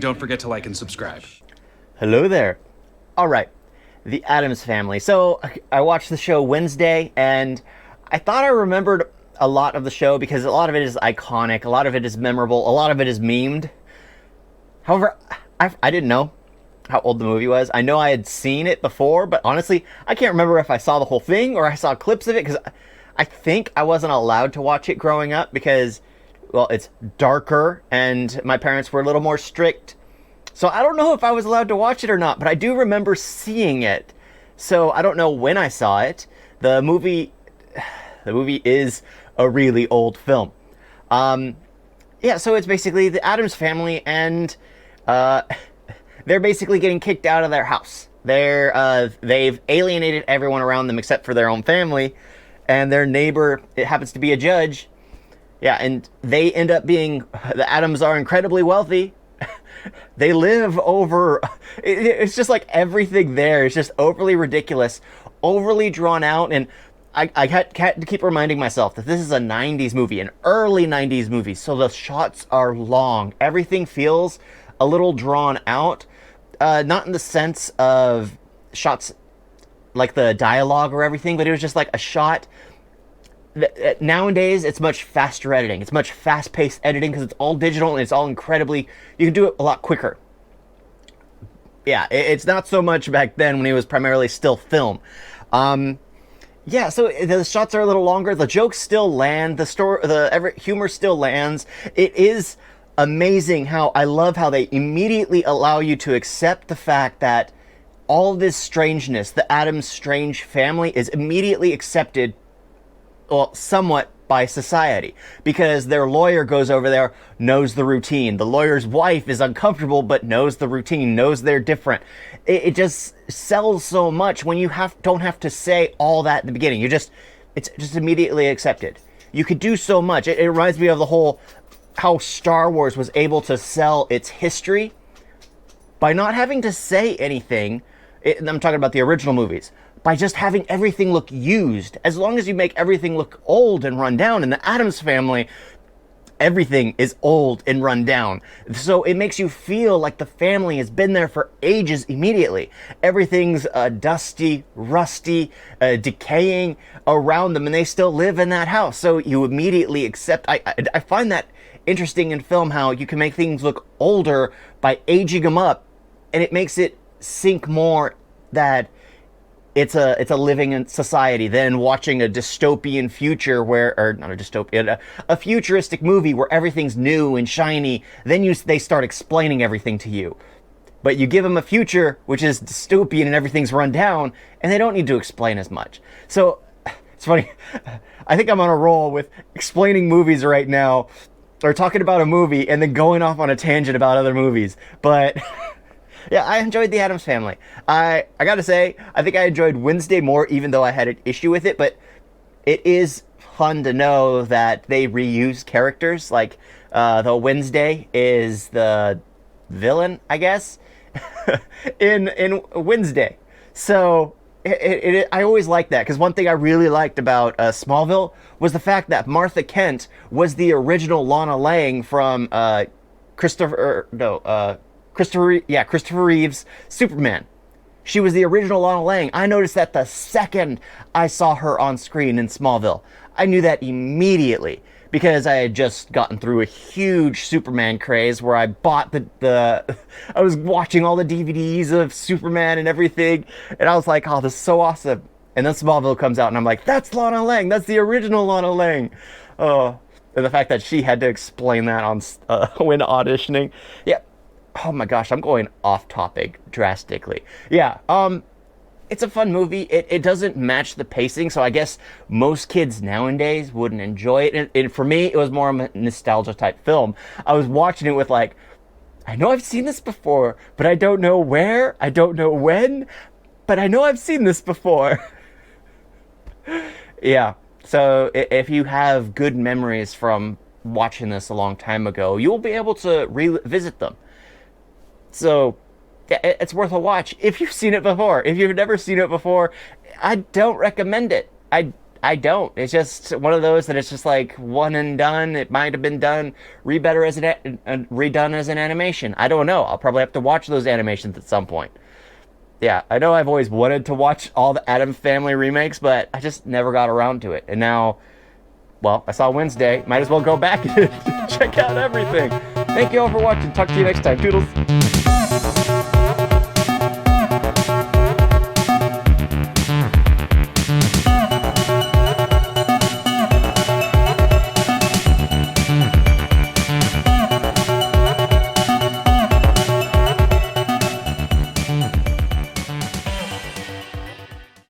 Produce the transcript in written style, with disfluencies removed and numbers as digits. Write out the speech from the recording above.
don't forget to like and subscribe. Hello there. All right, the Addams Family. So I watched the show Wednesday, and I thought I remembered a lot of the show because a lot of it is iconic, a lot of it is memorable, a lot of it is memed. However, I didn't know how old the movie was. I know I had seen it before, but honestly, I can't remember if I saw the whole thing or I saw clips of it, because I think I wasn't allowed to watch it growing up because, well, it's darker and my parents were a little more strict. So I don't know if I was allowed to watch it or not, but I do remember seeing it. So I don't know when I saw it. The movie is a really old film. Yeah, so it's basically the Addams Family, and they're basically getting kicked out of their house. They've alienated everyone around them except for their own family, and their neighbor, it happens to be a judge. Yeah, and they end up being, the Addams are incredibly wealthy. They live over, it's just like everything there is just overly ridiculous, overly drawn out, and I had to keep reminding myself that this is a 90s movie, an early 90s movie, so the shots are long. Everything feels a little drawn out, not in the sense of shots like the dialogue or everything, but it was just like a shot. Nowadays, it's much faster editing. It's much fast-paced editing because it's all digital and it's all incredibly... You can do it a lot quicker. Yeah, it's not so much back then when it was primarily still film. Yeah, so the shots are a little longer. The jokes still land. The humor still lands. It is amazing how... I love how they immediately allow you to accept the fact that all this strangeness, the Addams strange family, is immediately accepted, well, somewhat by society, because their lawyer goes over there, knows the routine. The lawyer's wife is uncomfortable, but knows the routine, knows they're different. It just sells so much when you don't have to say all that in the beginning. It's just immediately accepted. You could do so much. It reminds me of the whole, how Star Wars was able to sell its history by not having to say anything. I'm talking about the original movies. By just having everything look used. As long as you make everything look old and run down. In the Addams Family, everything is old and run down. So it makes you feel like the family has been there for ages immediately. Everything's dusty, rusty, decaying around them, and they still live in that house. So you immediately accept... I find that interesting in film, how you can make things look older by aging them up, and it makes it sink more that it's a living in society than watching a dystopian future or not a dystopian, a futuristic movie where everything's new and shiny. Then they start explaining everything to you. But you give them a future which is dystopian and everything's run down, and they don't need to explain as much. So it's funny. I think I'm on a roll with explaining movies right now, or talking about a movie and then going off on a tangent about other movies. But yeah, I enjoyed the Addams Family. I gotta say, I think I enjoyed Wednesday more, even though I had an issue with it, but it is fun to know that they reuse characters. Like, the Wednesday is the villain, I guess, in Wednesday. So I always liked that, because one thing I really liked about Smallville was the fact that Martha Kent was the original Lana Lang from Christopher Reeve's Superman. She was the original Lana Lang. I noticed that the second I saw her on screen in Smallville. I knew that immediately because I had just gotten through a huge Superman craze where I bought I was watching all the DVDs of Superman and everything, and I was like, oh, this is so awesome. And then Smallville comes out and I'm like, that's Lana Lang. That's the original Lana Lang. Oh, and the fact that she had to explain that on when auditioning. Yeah. Oh my gosh, I'm going off topic drastically. Yeah, it's a fun movie. It doesn't match the pacing, so I guess most kids nowadays wouldn't enjoy it. And for me, it was more of a nostalgia type film. I was watching it with like, I know I've seen this before, but I don't know where, I don't know when, but I know I've seen this before. Yeah, so if you have good memories from watching this a long time ago, you'll be able to revisit them. So it's worth a watch if you've seen it before. If you've never seen it before, I don't recommend it. I I don't. It's just one of those that it's just like one and done. It might have been done redone as an animation. I don't know. I'll probably have to watch those animations at some point. Yeah, I know I've always wanted to watch all the Addams Family remakes, but I just never got around to it. And now, well, I saw Wednesday. Might as well go back and check out everything. Thank you all for watching. Talk to you next time. Toodles.